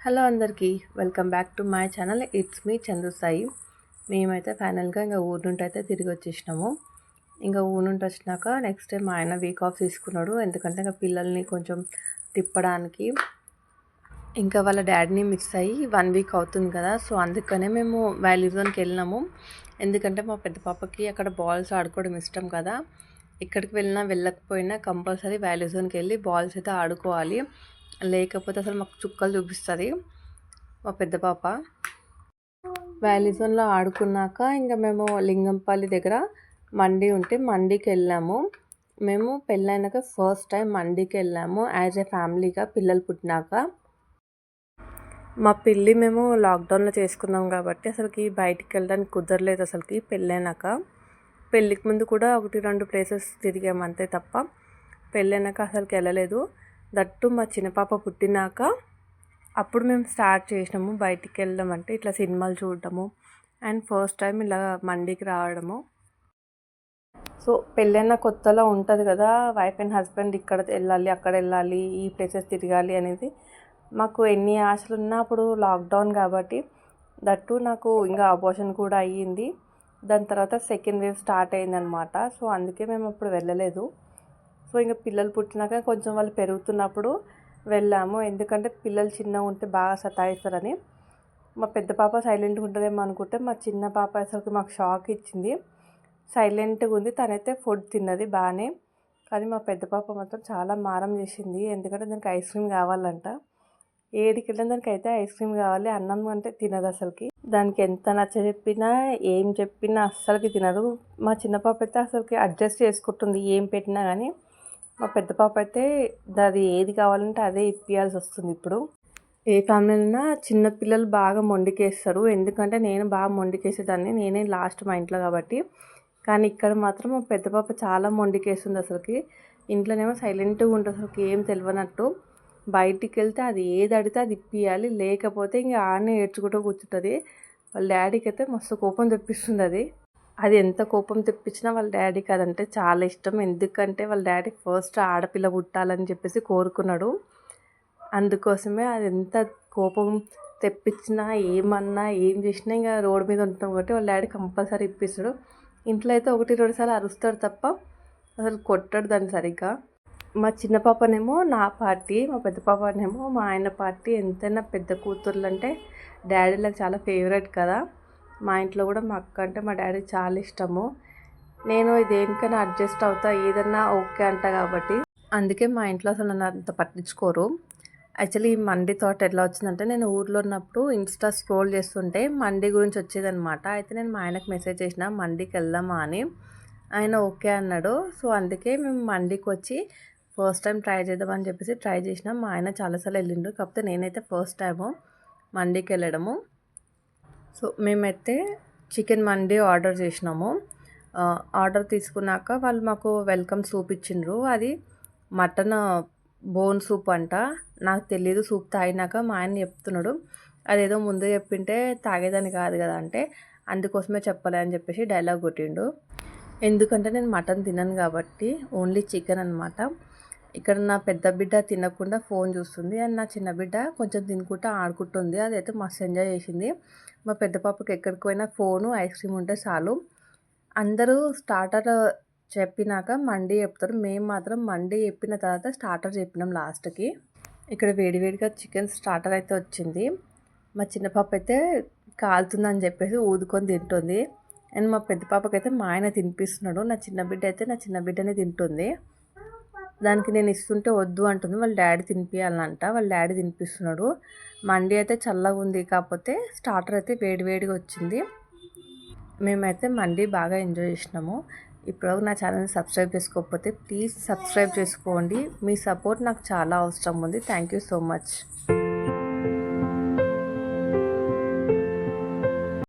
Hello అందరికీ welcome back to my channel. It's me Chandu Sai. మేమైతే ఫైనల్గా ఇంకా ఊరు నుండి అయితే తిరిగి వచ్చేసినాము. ఇంకా ఊరు నుండి వచ్చినాక నెక్స్ట్ టైం మా ఆయన వీక్ ఆఫ్ తీసుకున్నాడు. ఎందుకంటే ఇంకా పిల్లల్ని కొంచెం తిప్పడానికి ఇంకా వాళ్ళ డాడీని మిస్ అయ్యి 1 వీక్ అవుతుంది కదా. సో అందుకనే మేము వ్యాలీ జోన్కి వెళ్ళినాము. ఎందుకంటే మా పెద్ద పాపకి అక్కడ బాల్స్ ఆడుకోవడం ఇష్టం కదా. ఎక్కడికి వెళ్ళినా వెళ్ళకపోయినా కంపల్సరీ వ్యాలీ జోన్కి వెళ్ళి బాల్స్ అయితే ఆడుకోవాలి. లేకపోతే అసలు మాకు చుక్కలు చూపిస్తుంది మా పెద్ద పాప. వ్యాలీ జోన్లో ఆడుకున్నాక ఇంకా మేము లింగంపల్లి దగ్గర మండి ఉంటే మండికి వెళ్ళాము. మేము పెళ్ళైనాక ఫస్ట్ టైం మండికి వెళ్ళాము యాజ్ ఏ ఫ్యామిలీగా, పిల్లలు పుట్టినాక. మా పెళ్ళి మేము లాక్డౌన్లో చేసుకున్నాం కాబట్టి అసలుకి బయటికి వెళ్ళడానికి కుదరలేదు. అసలుకి పెళ్ళైనాక, పెళ్ళికి ముందు కూడా 1-2 ప్లేసెస్ తిరిగాము అంతే తప్ప పెళ్ళైనాక అసలుకి వెళ్ళలేదు. దట్టు మా చిన్న పాప పుట్టినాక అప్పుడు మేము స్టార్ట్ చేసినాము బయటికి వెళ్ళడం, అంటే ఇట్లా సినిమాలు చూడటము అండ్ ఫస్ట్ టైం ఇలా మండికి రావడము. సో పెళ్ళైన కొత్తలో ఉంటుంది కదా, వైఫ్ అండ్ హస్బెండ్ ఇక్కడ వెళ్ళాలి, అక్కడ వెళ్ళాలి, ఈ ప్లేసెస్ తిరగాలి అనేది. మాకు ఎన్ని ఆశలు ఉన్నా అప్పుడు లాక్డౌన్ కాబట్టి, దట్టు నాకు ఇంకా అబార్షన్ కూడా అయ్యింది. దాని తర్వాత సెకండ్ వేవ్ స్టార్ట్ అయిందనమాట. సో అందుకే మేము అప్పుడు వెళ్ళలేదు. సో ఇంకా పిల్లలు పుట్టినాక కొంచెం వాళ్ళు పెరుగుతున్నప్పుడు వెళ్ళాము. ఎందుకంటే పిల్లలు చిన్నగా ఉంటే బాగా సతాయిస్తారని. మా పెద్ద పాప సైలెంట్గా ఉంటుందేమో అనుకుంటే మా చిన్న పాప అసలు మాకు షాక్ ఇచ్చింది. సైలెంట్గా ఉంది, తనైతే ఫుడ్ తిన్నది బాగానే. కానీ మా పెద్ద పాప మాత్రం చాలా మారం చేసింది. ఎందుకంటే దానికి ఐస్ క్రీమ్ కావాలంట. ఏడికి వెళ్ళిన దానికి అయితే ఐస్ క్రీమ్ కావాలి, అన్నం అంటే తినదు అసలుకి. దానికి ఎంత నచ్చ చెప్పినా ఏం చెప్పినా అస్సలకి తినదు. మా చిన్న పాప అయితే అసలుకి అడ్జస్ట్ చేసుకుంటుంది ఏం పెట్టినా కానీ. మా పెద్ద పాప అయితే అది ఏది కావాలంటే అదే ఇప్పియాల్సి వస్తుంది. ఇప్పుడు ఏ ఫ్యామిలీలో చిన్నపిల్లలు బాగా మొండికేస్తారు. ఎందుకంటే నేను బాగా మొండికేసేదాన్ని, నేనే లాస్ట్ మా ఇంట్లో కాబట్టి. కానీ ఇక్కడ మాత్రం మా పెద్ద పాప చాలా మొండికేస్తుంది అసలుకి. ఇంట్లోనేమో సైలెంట్గా ఉంటుంది, అసలుకి ఏం తెలియనట్టు. బయటికి వెళ్తే అది ఏది అడిగితే అది ఇప్పియాలి, లేకపోతే ఇంకా ఆడనే ఏడ్చుకుంటూ కూర్చుంటుంది. వాళ్ళ డాడీకి అయితే మస్తు కోపం తెప్పిస్తుంది అది. అది ఎంత కోపం తెప్పించినా వాళ్ళ డాడీకి అదంటే చాలా ఇష్టం. ఎందుకంటే వాళ్ళ డాడీ ఫస్ట్ ఆడపిల్ల పుట్టాలని చెప్పేసి కోరుకున్నాడు. అందుకోసమే అది ఎంత కోపం తెప్పించినా, ఏమన్నా ఏం చేసినా ఇంకా రోడ్డు మీద ఉంటాం కాబట్టి వాళ్ళ డాడీ కంపల్సరీ ఇప్పిస్తాడు. ఇంట్లో అయితే 1-2 సార్లు అరుస్తాడు తప్ప అసలు కొట్టాడు దాన్ని సరిగ్గా. మా చిన్న పాపనేమో నా పార్టీ, మా పెద్ద పాపనేమో మా ఆయన పార్టీ. ఎంతైనా పెద్ద కూతుర్లు అంటే డాడీలకు చాలా ఫేవరెట్ కదా. మా ఇంట్లో కూడా మా అక్క అంటే మా డాడీకి చాలా ఇష్టము. నేను దేనికైనా అడ్జస్ట్ అవుతా, ఏదన్నా ఓకే అంట కాబట్టి. అందుకే మా ఇంట్లో అసలు నన్ను అంత పట్టించుకోరు. యాక్చువల్లీ ఈ మండి థాట్ ఎట్లా వచ్చిందంటే, నేను ఊర్లో ఉన్నప్పుడు ఇన్స్టా స్క్రోల్ చేస్తుంటే మండి గురించి వచ్చేదనమాట. అయితే నేను మా ఆయనకు మెసేజ్ చేసిన మండికి వెళ్దామా అని. ఆయన ఓకే అన్నాడు. సో అందుకే మేము మండికి వచ్చి ఫస్ట్ టైం ట్రై చేద్దామని చెప్పేసి ట్రై చేసినాం. మా ఆయన చాలాసార్లు వెళ్ళిండు, కాకపోతే నేనైతే ఫస్ట్ టైము మండికి వెళ్ళడము. సో మేమైతే చికెన్ మండి ఆర్డర్ చేసినాము. ఆర్డర్ తీసుకున్నాక వాళ్ళు మాకు వెల్కమ్ సూప్ ఇచ్చిండ్రు. అది మటన్ బోన్ సూప్ అంట. నాకు తెలియదు. సూప్ తాగినాక మా ఆయన చెప్తున్నాడు, అదేదో ముందే చెప్పింటే తాగేదాన్ని కాదు కదా అంటే, అందుకోసమే చెప్పలే అని చెప్పేసి డైలాగ్ కొట్టిండు. ఎందుకంటే నేను మటన్ తినను కాబట్టి ఓన్లీ చికెన్ అనమాట. ఇక్కడ నా పెద్ద బిడ్డ తినకుండా ఫోన్ చూస్తుంది అండ్ నా చిన్న బిడ్డ కొంచెం తినుకుంటూ ఆడుకుంటుంది. అదైతే మస్తు ఎంజాయ్ చేసింది. మా పెద్ద పాపకి ఎక్కడికి పోయినా ఫోను, ఐస్ క్రీమ్ ఉంటే చాలు. అందరూ స్టార్టర్ చెప్పినాక మండి చెప్తారు. మేము మాత్రం మండి చెప్పిన తర్వాత స్టార్టర్ చెప్పినాం లాస్ట్కి. ఇక్కడ వేడివేడిగా చికెన్ స్టార్టర్ అయితే వచ్చింది. మా చిన్న పాప అయితే కాలుతుందని చెప్పేసి ఊదుకొని తింటుంది. అండ్ మా పెద్ద పాపకైతే మా ఆయన తినిపిస్తున్నాడు. నా చిన్న బిడ్డ అయితే నా చిన్న బిడ్డనే తింటుంది. దానికి నేను ఇస్తుంటే వద్దు అంటుంది. వాళ్ళ డాడీ తినిపించాలంట, వాళ్ళ డాడీ తినిపిస్తున్నాడు. మండి అయితే చల్లగా ఉంది, కాకపోతే స్టార్టర్ అయితే వేడివేడిగా వచ్చింది. మేమైతే మండి బాగా ఎంజాయ్ చేసినాము. ఇప్పుడు నా ఛానల్ని సబ్స్క్రైబ్ చేసుకోకపోతే ప్లీజ్ సబ్స్క్రైబ్ చేసుకోండి. మీ సపోర్ట్ నాకు చాలా అవసరం ఉంది. Thank you so much.